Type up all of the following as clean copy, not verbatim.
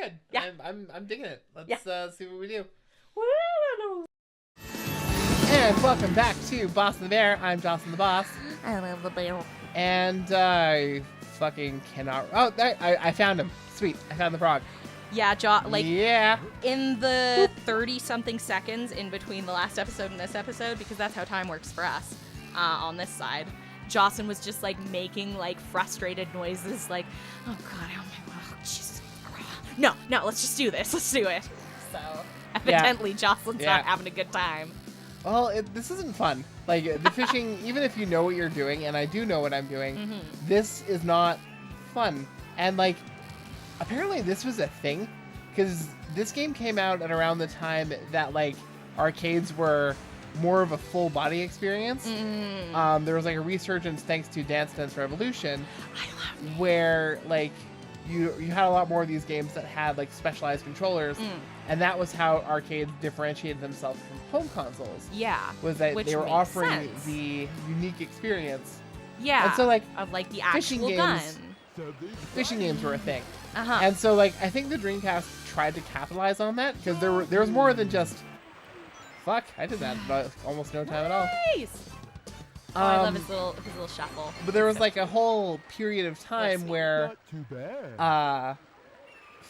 good. Yeah. I'm digging it. Let's see what we do. Woo! And welcome back to Boss and the Bear. I'm Jocelyn the Boss. I love the bear. And I fucking cannot. Oh, I found him. Sweet. I found the frog. Yeah, yeah. in the 30-something seconds in between the last episode and this episode, because that's how time works for us on this side, Jocelyn was just, like, making, like, frustrated noises, like, oh, God, oh, Jesus. No, let's just do this. Let's do it. So, evidently, Jocelyn's not having a good time. Well, this isn't fun. Like, the fishing, even if you know what you're doing, and I do know what I'm doing, this is not fun. And, like, apparently this was a thing, because this game came out at around the time that, like, arcades were more of a full body experience. There was, like, a resurgence thanks to Dance Dance Revolution, where, like, you had a lot more of these games that had, like, specialized controllers, and that was how arcades differentiated themselves from home consoles. Yeah. Was that which they were makes offering sense. the unique experience. Yeah. And so, like, of, like, the fishing actual gun. Fishing games were a thing. Uh-huh. And so, like, I think the Dreamcast tried to capitalize on that, because there was more than just, fuck, I did that in almost no time at all. Nice. Oh, I love his little shuffle. But there was, like, a whole period of time where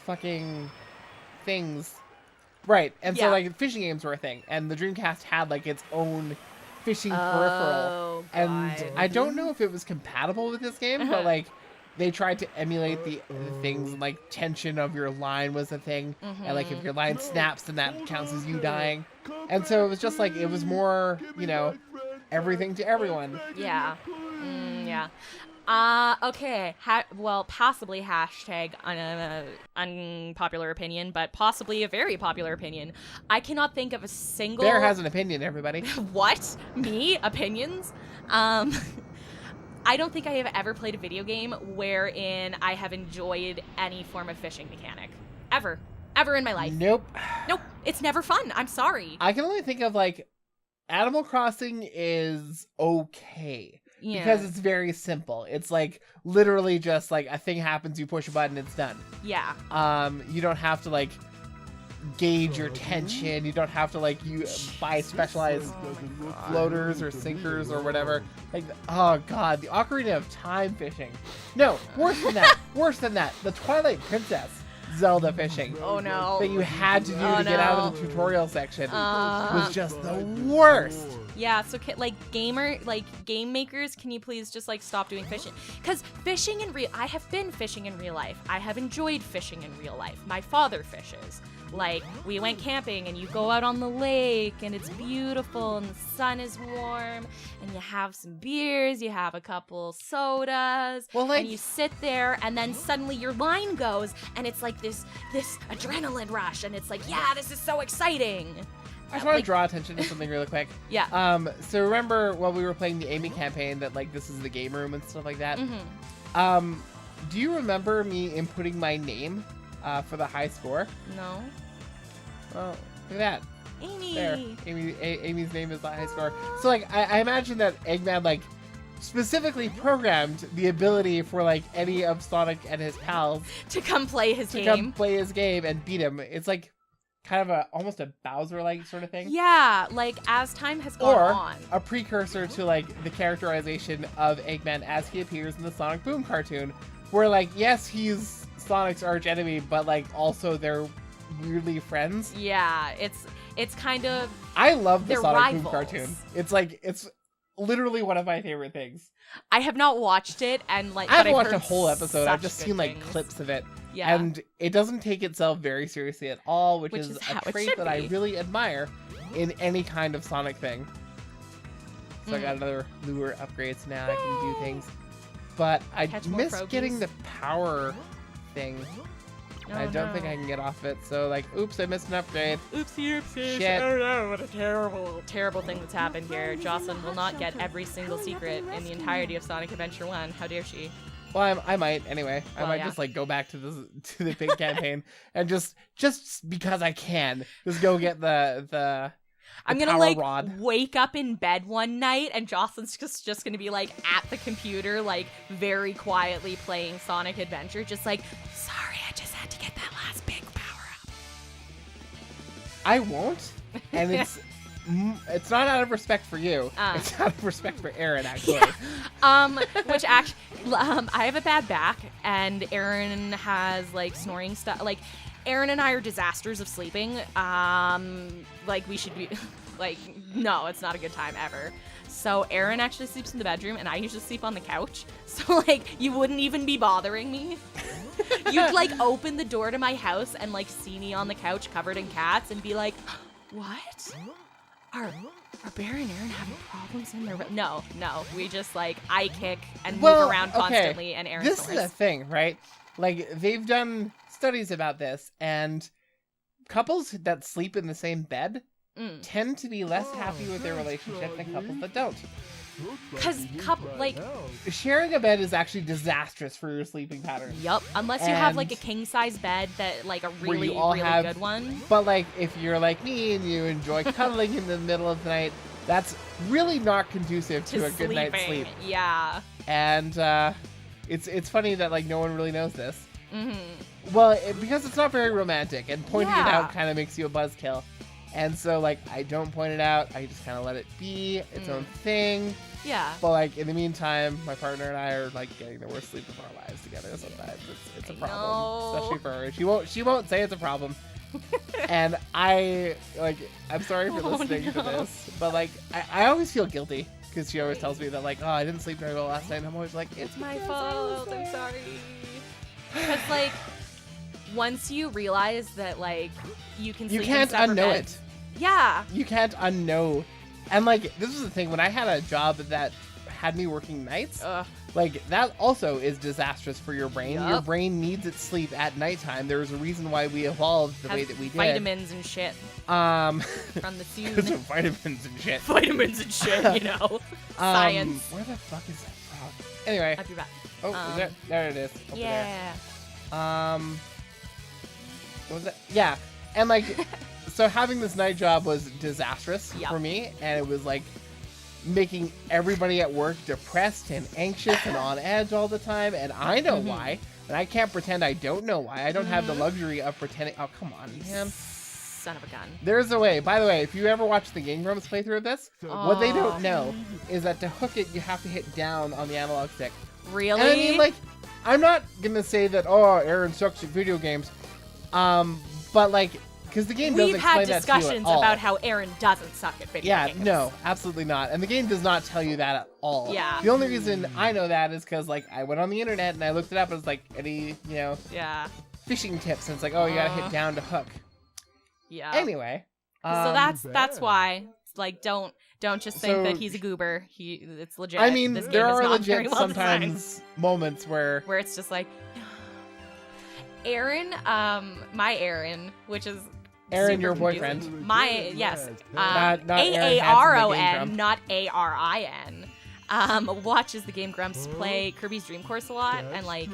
fucking things, right? And so, like, fishing games were a thing, and the Dreamcast had, like, its own fishing peripheral, and I don't know if it was compatible with this game, but, like, they tried to emulate the things, and, like, tension of your line was a thing, and, like, if your line snaps, then that counts as you dying. And so it was just, like, it was more, you know, everything to everyone. Yeah. Yeah. Okay. Well, possibly hashtag unpopular opinion, but possibly a very popular opinion. I cannot think of a single... Bear has an opinion, everybody. What? Me? Opinions? I don't think I have ever played a video game wherein I have enjoyed any form of fishing mechanic. Ever. Ever in my life. Nope. Nope. It's never fun. I'm sorry. I can only think of, like, Animal Crossing is okay. Yeah. Because it's very simple. It's, like, literally just, like, a thing happens, you push a button, it's done. Yeah. You don't have to, like, gauge your tension. You don't have to, like, buy specialized floaters or sinkers or whatever. Like, oh god, the Ocarina of Time fishing. No, worse than that. Worse than that. The Twilight Princess Zelda fishing. Oh no. That you had to do to get out of the tutorial section was just the worst. Yeah, so game makers, can you please just, like, stop doing fishing? Because I have been fishing in real life. I have enjoyed fishing in real life. My father fishes. Like, we went camping and you go out on the lake and it's beautiful and the sun is warm and you have some beers, you have a couple sodas, and you sit there and then suddenly your line goes and it's like this adrenaline rush and it's like, yeah, this is so exciting. I just want to draw attention to something really quick. Yeah. So remember while we were playing the Amy campaign that, like, this is the game room and stuff like that? Do you remember me inputting my name for the high score? No. Well, look at that. Amy. There. Amy's name is the high score. So, like, I imagine that Eggman, like, specifically programmed the ability for, like, any of Sonic and his pals to come play his game. Come play his game and beat him. It's, like, kind of almost a Bowser-like sort of thing. Yeah, like, as time has gone on. Or a precursor to, like, the characterization of Eggman as he appears in the Sonic Boom cartoon, where, like, yes, he's Sonic's arch enemy, but, like, also they're weirdly friends. Yeah, it's kind of... I love the Sonic rivals. Boom cartoon. It's, like, it's literally one of my favorite things. I have not watched it, and, like, I haven't I've watched heard a whole episode. I've just seen, like, things. clips of it. Yeah. And it doesn't take itself very seriously at all, which is a trait that I really admire in any kind of Sonic thing. So I got another lure upgrade, so now I can do things. But I miss getting the power thing. Oh, I don't think I can get off it, so, like, oops, I missed an upgrade. Oopsie. Shit. Oh no, what a terrible thing that's happened here. Jocelyn will not get every single secret in the entirety of Sonic Adventure 1. How dare she? Well, I might, anyway. I might yeah. just, like, go back to the big campaign and just because I can, just go get the I'm gonna, like, rod. wake up in bed one night and Jocelyn's just gonna be, like, at the computer, like, very quietly playing Sonic Adventure, just like, sorry, I just had to get that last big I won't, and it's not out of respect for you. It's out of respect for Aaron, actually. Which actually, I have a bad back, and Aaron has like snoring stuff. Like, Aaron and I are disasters of sleeping. Like, we should be like, no, it's not a good time ever. So Aaron actually sleeps in the bedroom, and I usually sleep on the couch. So like, you wouldn't even be bothering me. You'd like open the door to my house and like see me on the couch covered in cats and be like, what? Are Bear and Aaron having problems in their room? No. We just like I kick and move around constantly, and Aaron This snores. is a thing, right? Like, they've done studies about this, and couples that sleep in the same bed tend to be less happy with their relationship than couples that don't. Because sharing a bed is actually disastrous for your sleeping pattern. Yup. Unless you have like a king size bed that like a really good one. But like, if you're like me and you enjoy cuddling in the middle of the night, that's really not conducive to a good night's sleep. Yeah. And it's funny that like no one really knows this. Mm-hmm. Well, because it's not very romantic, and pointing it out kind of makes you a buzzkill. And so, like, I don't point it out. I just kind of let it be its own thing. Yeah. But, like, in the meantime, my partner and I are, like, getting the worst sleep of our lives together sometimes. It's a problem. Especially for her. She won't say it's a problem. And I'm sorry for listening to this. But, like, I always feel guilty. Because she always tells me that, like, oh, I didn't sleep very well last night. And I'm always like, it's my fault. I'm sorry. Because, like, once you realize that, like, you can sleep you can't in separate unknow beds. it. Yeah. You can't unknow. And, like, this is the thing. When I had a job that had me working nights, like, that also is disastrous for your brain. Yep. Your brain needs its sleep at nightsime. There's a reason why we evolved the way that we did. Vitamins and shit. From the season. Because of vitamins and shit. Vitamins and shit, you know. Science. Where the fuck is that frog? Anyway. I'll be back. Oh, there it is. Over yeah. There. What was that? Yeah. And, like, so having this night job was disastrous for me, and it was, like, making everybody at work depressed and anxious and on edge all the time, and I know why, and I can't pretend I don't know why. I don't have the luxury of pretending. Oh, come on, man. Son of a gun. There's a way. By the way, if you ever watch the Game Grumps playthrough of this, what they don't know is that to hook it, you have to hit down on the analog stick. Really? And I mean, like, I'm not gonna say that, oh, Aaron sucks at video games, but, like, because the game doesn't explain that to you at all. We've had discussions about how Aaron doesn't suck at video games. Yeah, no, absolutely not. And the game does not tell you that at all. Yeah. The only reason I know that is because, like, I went on the internet and I looked it up and it's like, any, fishing tips. And it's like, oh, you gotta hit down to hook. Yeah. Anyway. So that's why. Like, don't just think that he's a goober. It's legit. I mean, this game there is are not very legit well sometimes designed. moments where it's just like, Aaron, my Aaron, which is Aaron, your confusing. boyfriend. Yes. Not AARON, not ARIN. Watches the Game Grumps play Kirby's Dream Course a lot, and like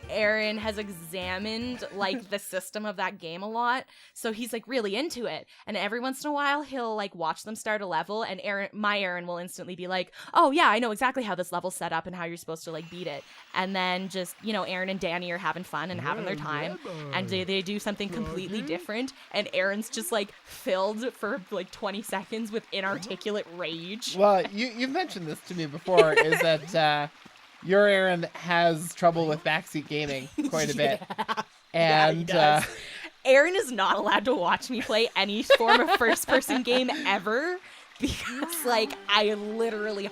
Aaron has examined like the system of that game a lot, so he's like really into it. And every once in a while, he'll like watch them start a level, and my Aaron will instantly be like, "Oh yeah, I know exactly how this level's set up and how you're supposed to like beat it." And then just Aaron and Danny are having fun and having their time, and they do something completely different, and Aaron's just like filled for like 20 seconds with inarticulate rage. Well, you've mentioned this to me before, is that your Aaron has trouble with backseat gaming quite a bit. And he does. Aaron is not allowed to watch me play any form of first-person game ever, because like I literally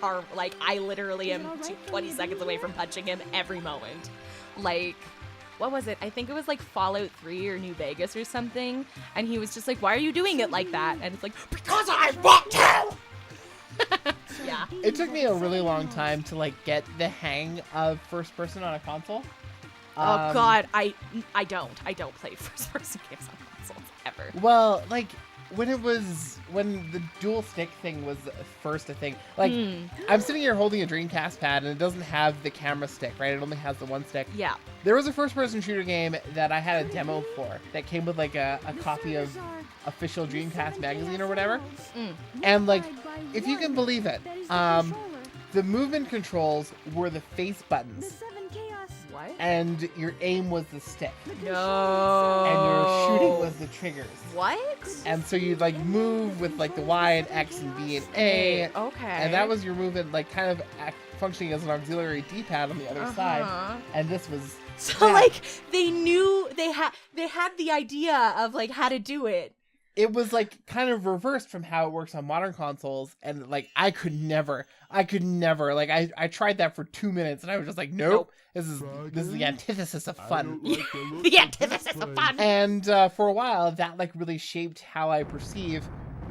am 20 seconds away from punching him every moment. Like, what was it? I think it was like Fallout 3 or New Vegas or something, and he was just like, "Why are you doing it like that?" And it's like, "Because I want to!" Yeah. It took me a really long time to like get the hang of first person on a console. Oh god, I don't play first person games on consoles ever. Well, like when the dual stick thing was first a thing, like I'm sitting here holding a Dreamcast pad and it doesn't have the camera stick, right? It only has the one stick. Yeah. There was a first person shooter game that I had a demo for that came with like a copy of official Dreamcast magazine or whatever. And like, if you can believe it, the movement controls were the face buttons. What? What? And your aim was the stick. No. And your shooting was the triggers. What? And so you'd like move with like the Y and X and B and A. Okay. And that was your movement, like kind of functioning as an auxiliary D-pad on the other side. And this was so like they knew they had the idea of like how to do it. It was like kind of reversed from how it works on modern consoles, and like I could never like I tried that for 2 minutes and I was just like nope. This is the antithesis of fun. The antithesis of fun. And for a while that like really shaped how I perceive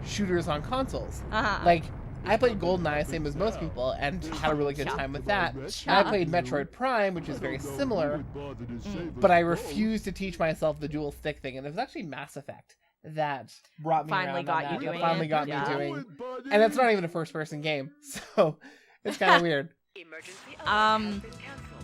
shooters on consoles. Like I played GoldenEye, same as most people, and had a really good time with that. And I played Metroid Prime, which is very similar, but I refused to teach myself the dual stick thing, and it was actually Mass Effect that brought me finally got you doing that finally it. got me doing, and it's not even a first-person game, so it's kind of weird.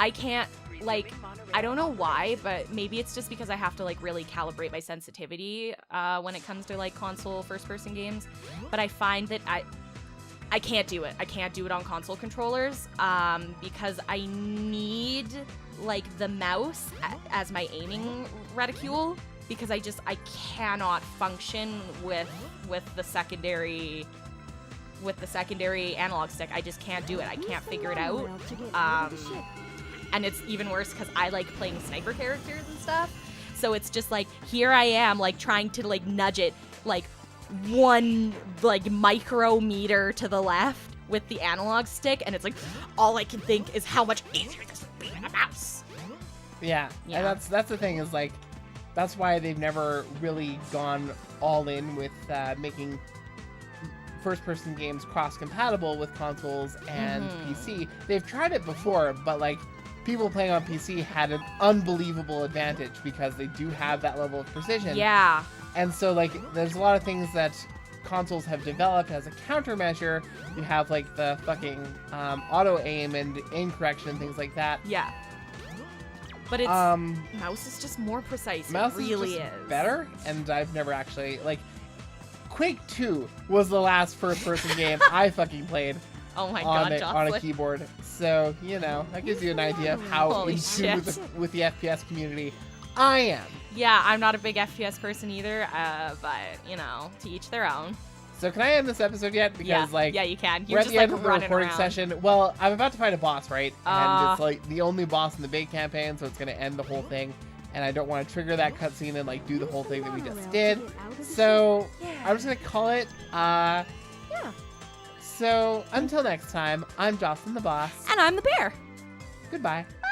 I can't, like, I don't know why, but maybe it's just because I have to like really calibrate my sensitivity when it comes to like console first-person games. But I find that I can't do it. I can't do it on console controllers because I need like the mouse as my aiming reticule, because I cannot function with the secondary analog stick. I just can't do it. I can't figure it out. And it's even worse because I like playing sniper characters and stuff. So it's just like, here I am like trying to like nudge it like 1 like micrometer to the left with the analog stick, and it's like all I can think is how much easier this would be on a mouse. Yeah. And that's the thing, is like that's why they've never really gone all in with making first-person games cross-compatible with consoles and PC. They've tried it before, but like people playing on PC had an unbelievable advantage because they do have that level of precision. Yeah. And so, like, there's a lot of things that consoles have developed as a countermeasure. You have, like, the fucking auto-aim and aim correction and things like that. Yeah. But it's... mouse is just more precise. Mouse it really is just better, and I've never actually... Like, Quake 2 was the last first-person game I fucking played oh my on God, on a keyboard. So, you know, that gives you an idea of how Holy in tune with the FPS community I am. Yeah, I'm not a big FPS person either, but, you know, to each their own. So can I end this episode yet? Because, yeah, you can. We're You're at just, the end like, of the running recording around. session. Well, I'm about to fight a boss, right? And it's, like, the only boss in the big campaign, so it's going to end the whole thing. And I don't want to trigger that cutscene and, like, do the whole thing that we just did. So I'm just going to call it, Yeah. So until next time, I'm Jocelyn the Boss. And I'm the bear. Goodbye. Bye.